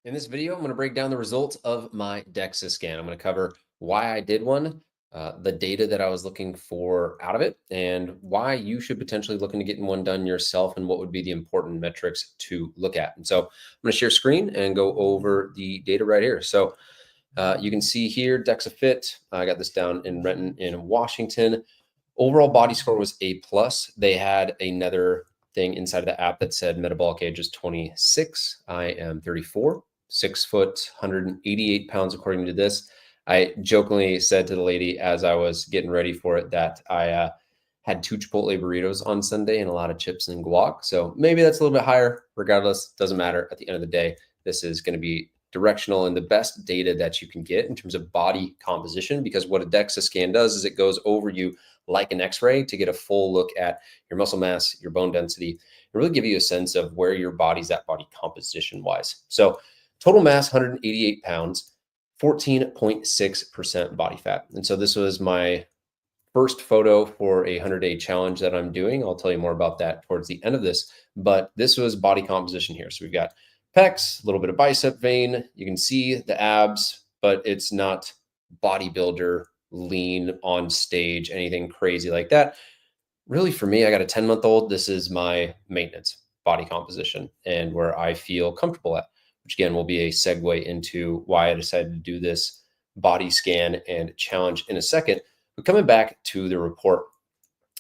In this video, I'm going to break down the results of my DEXA scan. I'm going to cover why I did one, the data that I was looking for out of it, and why you should potentially look into getting one done yourself and what would be the important metrics to look at. And so I'm going to share screen and go over the data right here. So you can see here, DEXA Fit. I got this down in Renton in Washington. Overall body score was A+. They had another thing inside of the app that said metabolic age is 26. I am 34. 6 foot, 188 pounds, according to this. I jokingly said to the lady as I was getting ready for it that I had 2 Chipotle burritos on Sunday and a lot of chips and guac. So maybe that's a little bit higher. Regardless, doesn't matter. At the end of the day, this is going to be directional and the best data that you can get in terms of body composition, because what a DEXA scan does is it goes over you like an x-ray to get a full look at your muscle mass, your bone density, and really give you a sense of where your body's at body composition wise. So total mass, 188 pounds, 14.6% body fat. And so this was my first photo for a 100-day challenge that I'm doing. I'll tell you more about that towards the end of this, but this was body composition here. So we've got pecs, a little bit of bicep vein. You can see the abs, but it's not bodybuilder lean on stage, anything crazy like that. Really, for me, I got a 10-month-old. This is my maintenance body composition and where I feel comfortable at, which again will be a segue into why I decided to do this body scan and challenge in a second. But coming back to the report.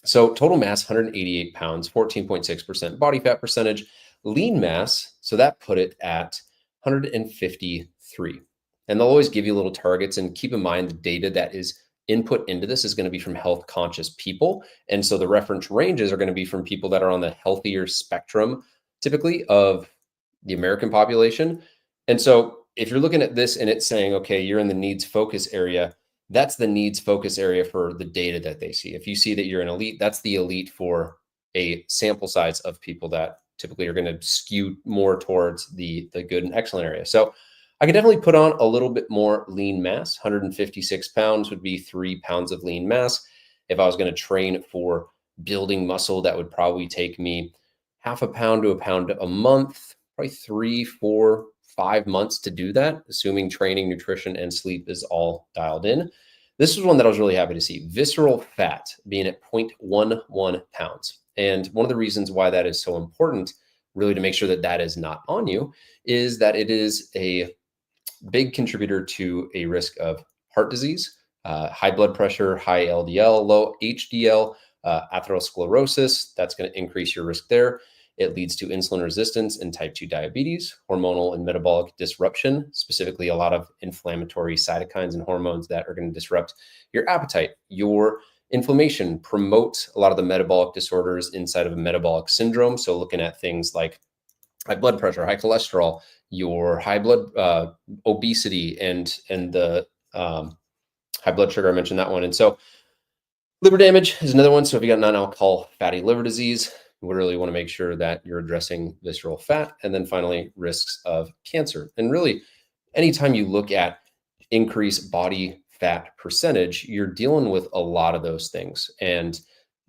So total mass, 188 pounds, 14.6% body fat percentage, lean mass. So that put it at 153. And they'll always give you little targets, and keep in mind the data that is input into this is going to be from health conscious people. And so the reference ranges are going to be from people that are on the healthier spectrum, typically of the American population. And so if you're looking at this and it's saying, okay, you're in the needs focus area, that's the needs focus area for the data that they see. If you see that you're an elite, that's the elite for a sample size of people that typically are going to skew more towards the good and excellent area. So I could definitely put on a little bit more lean mass. 156 pounds would be 3 pounds of lean mass. If I was going to train for building muscle, that would probably take me half a pound to a pound a month, probably 3, 4, 5 months to do that, assuming training, nutrition, and sleep is all dialed in. This was one that I was really happy to see. Visceral fat being at 0.11 pounds. And one of the reasons why that is so important, really to make sure that that is not on you, is that it is a big contributor to a risk of heart disease, high blood pressure, high LDL, low HDL, atherosclerosis. That's going to increase your risk there. It leads to insulin resistance and type 2 diabetes, hormonal and metabolic disruption, specifically a lot of inflammatory cytokines and hormones that are going to disrupt your appetite, your inflammation, promote a lot of the metabolic disorders inside of a metabolic syndrome. So looking at things like high blood pressure, high cholesterol, your high blood obesity, and the high blood sugar. I mentioned that one. And so liver damage is another one. So if you got non-alcohol fatty liver disease, we really want to make sure that you're addressing visceral fat. And then finally, risks of cancer. And really, anytime you look at increased body fat percentage, you're dealing with a lot of those things. And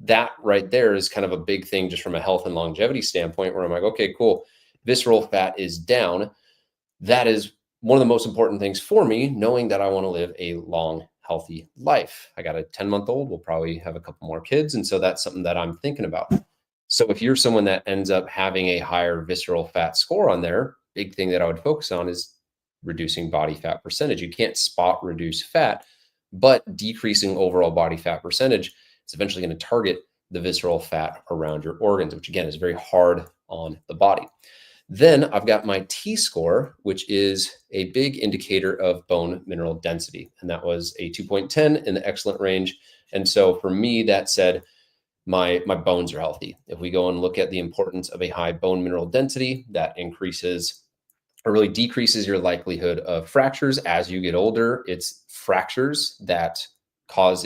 that right there is kind of a big thing just from a health and longevity standpoint, where I'm like, okay, cool. Visceral fat is down. That is one of the most important things for me, knowing that I want to live a long, healthy life. I got a 10-month-old. We'll probably have a couple more kids. And so that's something that I'm thinking about. So if you're someone that ends up having a higher visceral fat score on there, big thing that I would focus on is reducing body fat percentage. You can't spot reduce fat, but decreasing overall body fat percentage is eventually going to target the visceral fat around your organs, which again is very hard on the body. Then I've got my T-score, which is a big indicator of bone mineral density. And that was a 2.10 in the excellent range. And so for me, that said, my bones are healthy. If we go and look at the importance of a high bone mineral density, that increases or really decreases your likelihood of fractures as you get older. It's fractures that cause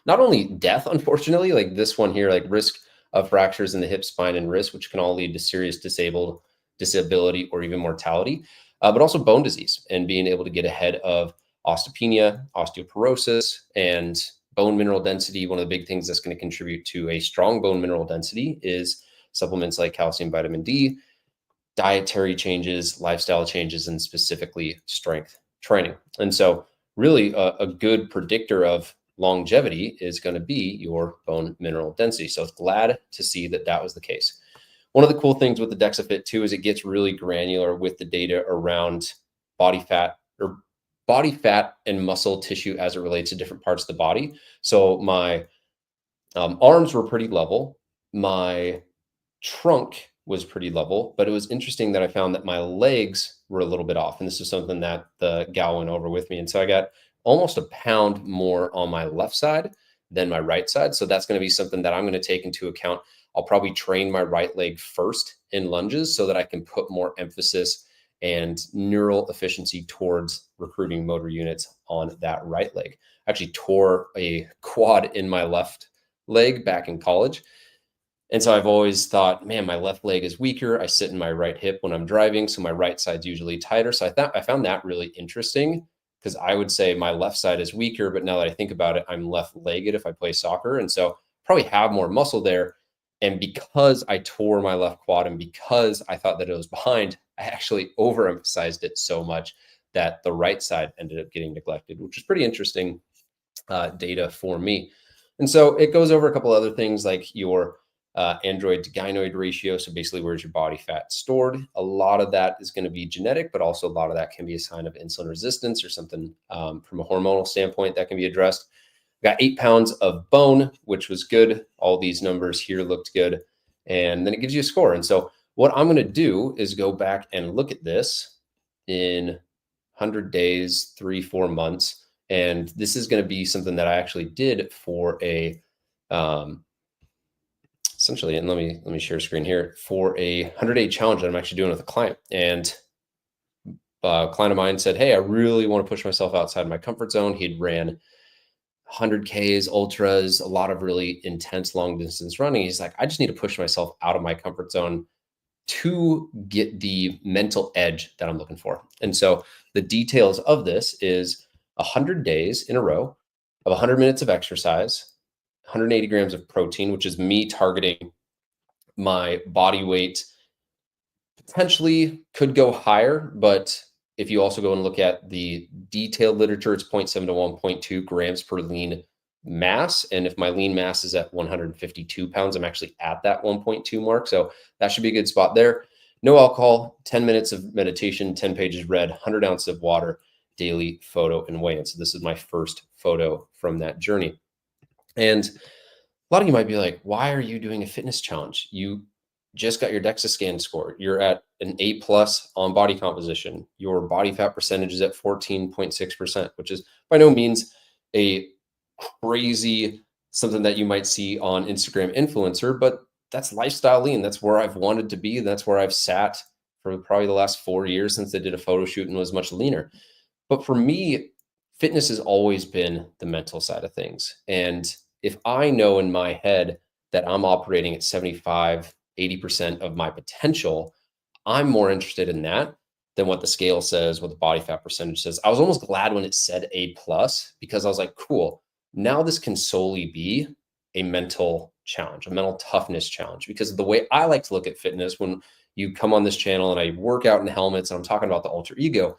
not only death, unfortunately, like this one here, like risk of fractures in the hip, spine, and wrist, which can all lead to serious disability or even mortality, but also bone disease and being able to get ahead of osteopenia, osteoporosis, and bone mineral density. One of the big things that's going to contribute to a strong bone mineral density is supplements like calcium, vitamin D, dietary changes, lifestyle changes, and specifically strength training. And so really a good predictor of longevity is going to be your bone mineral density. So it's glad to see that that was the case. One of the cool things with the DEXA Fit too is it gets really granular with the data around body fat and muscle tissue as it relates to different parts of the body. So my arms were pretty level. My trunk was pretty level, but it was interesting that I found that my legs were a little bit off. And this is something that the gal went over with me. And so I got almost a pound more on my left side than my right side. So that's going to be something that I'm going to take into account. I'll probably train my right leg first in lunges so that I can put more emphasis and neural efficiency towards recruiting motor units on that right leg. I actually tore a quad in my left leg back in college. And so I've always thought, man, my left leg is weaker. I sit in my right hip when I'm driving, so my right side's usually tighter. So I found that really interesting because I would say my left side is weaker, but now that I think about it, I'm left-legged if I play soccer. And so probably have more muscle there. And because I tore my left quad and because I thought that it was behind, I actually overemphasized it so much that the right side ended up getting neglected, which is pretty interesting data for me. And so it goes over a couple other things like your android to gynoid ratio. So basically, where's your body fat stored? A lot of that is going to be genetic, but also a lot of that can be a sign of insulin resistance or something from a hormonal standpoint that can be addressed. Got 8 pounds of bone, which was good. All these numbers here looked good. And then it gives you a score. And so what I'm going to do is go back and look at this in 100 days, 3-4 months. And this is going to be something that I actually did for a essentially, and let me share screen here for a 100-day challenge that I'm actually doing with a client. And a client of mine said, hey, I really want to push myself outside my comfort zone. He'd ran 100Ks, ultras, a lot of really intense long distance running. He's like, I just need to push myself out of my comfort zone to get the mental edge that I'm looking for. And so the details of this is 100 days in a row of 100 minutes of exercise, 180 grams of protein, which is me targeting my body weight. Potentially could go higher, but if you also go and look at the detailed literature, it's 0.7 to 1.2 grams per lean mass. And if my lean mass is at 152 pounds, I'm actually at that 1.2 mark. So that should be a good spot there. No alcohol, 10 minutes of meditation, 10 pages read, 100 ounces of water, daily photo and weigh-in. So this is my first photo from that journey. And a lot of you might be like, why are you doing a fitness challenge? You just got your DEXA scan score. You're at an A+ on body composition. Your body fat percentage is at 14.6%, which is by no means a crazy something that you might see on Instagram influencer, but that's lifestyle lean. That's where I've wanted to be. That's where I've sat for probably the last 4 years since I did a photo shoot and was much leaner. But for me, fitness has always been the mental side of things. And if I know in my head that I'm operating at 75, 80% of my potential, I'm more interested in that than what the scale says, what the body fat percentage says. I was almost glad when it said A+, because I was like, cool, now this can solely be a mental challenge, a mental toughness challenge. Because the way I like to look at fitness, when you come on this channel and I work out in helmets and I'm talking about the alter ego,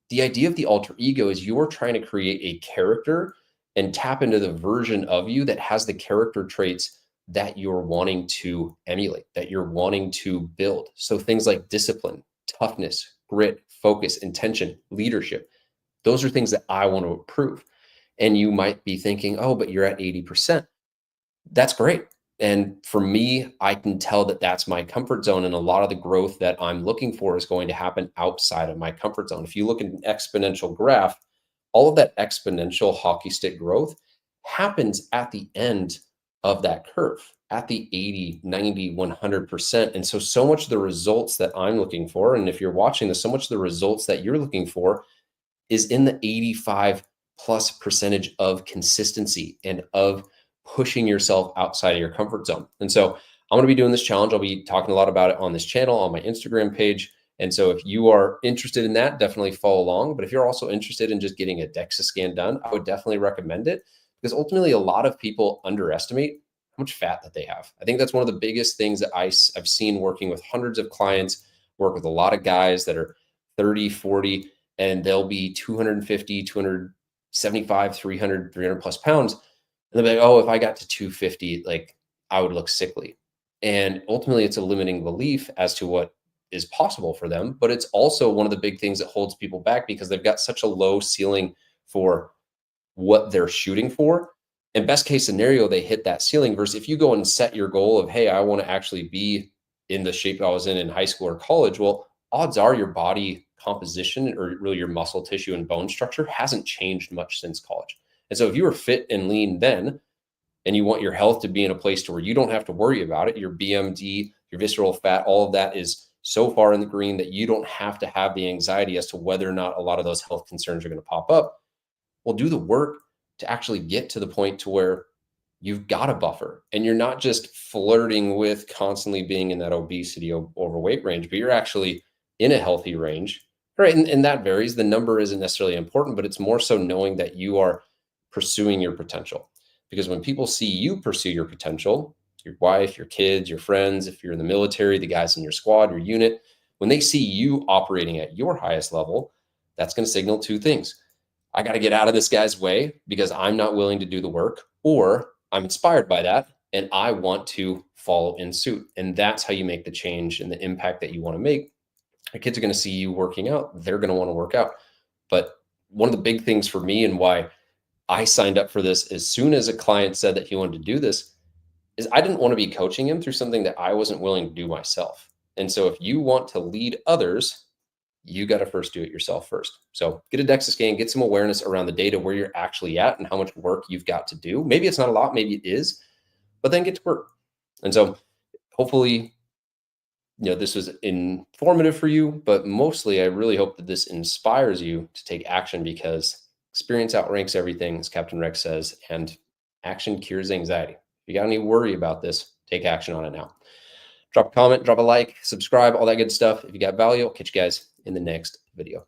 the idea of the alter ego is you're trying to create a character and tap into the version of you that has the character traits that you're wanting to emulate, that you're wanting to build. So things like discipline, toughness, grit, focus, intention, leadership, those are things that I want to improve. And you might be thinking, oh, but you're at 80%. That's great. And for me, I can tell that that's my comfort zone. And a lot of the growth that I'm looking for is going to happen outside of my comfort zone. If you look at an exponential graph, all of that exponential hockey stick growth happens at the end of that curve, at the 80, 90, 100%. And so much of the results that I'm looking for, and if you're watching this, so much of the results that you're looking for is in the 85+% of consistency and of pushing yourself outside of your comfort zone. And so I'm going to be doing this challenge. I'll be talking a lot about it on this channel, on my Instagram page. And so if you are interested in that, definitely follow along. But if you're also interested in just getting a DEXA scan done, I would definitely recommend it, because ultimately a lot of people underestimate how much fat that they have. I think that's one of the biggest things that I've seen working with hundreds of clients work with a lot of guys that are 30, 40, and they'll be 250, 275, 300, 300 plus pounds. And they'll be like, oh, if I got to 250, like I would look sickly. And ultimately, it's a limiting belief as to what is possible for them. But it's also one of the big things that holds people back because they've got such a low ceiling for what they're shooting for. And best case scenario, they hit that ceiling versus if you go and set your goal of, hey, I want to actually be in the shape I was in high school or college. Well, odds are your body composition or really your muscle tissue and bone structure hasn't changed much since college. And so if you were fit and lean then, and you want your health to be in a place to where you don't have to worry about it, your BMD, your visceral fat, all of that is so far in the green that you don't have to have the anxiety as to whether or not a lot of those health concerns are going to pop up. Well, do the work to actually get to the point to where you've got a buffer and you're not just flirting with constantly being in that obesity, overweight range, but you're actually in a healthy range, right? And that varies. The number isn't necessarily important, but it's more so knowing that you are pursuing your potential. Because when people see you pursue your potential, your wife, your kids, your friends, if you're in the military, the guys in your squad, your unit, when they see you operating at your highest level, that's going to signal two things. I got to get out of this guy's way because I'm not willing to do the work, or I'm inspired by that and I want to follow in suit. And that's how you make the change and the impact that you want to make. The kids are going to see you working out. They're going to want to work out. But one of the big things for me and why I signed up for this as soon as a client said that he wanted to do this is I didn't want to be coaching him through something that I wasn't willing to do myself. And so if you want to lead others, you got to first do it yourself first. So get a DEXA scan, get some awareness around the data, where you're actually at and how much work you've got to do. Maybe it's not a lot, maybe it is, but then get to work. And so hopefully, this was informative for you, but mostly I really hope that this inspires you to take action because experience outranks everything, as Captain Rex says, and action cures anxiety. If you got any worry about this, take action on it now. Drop a comment, drop a like, subscribe, all that good stuff. If you got value, I'll catch you guys in the next video.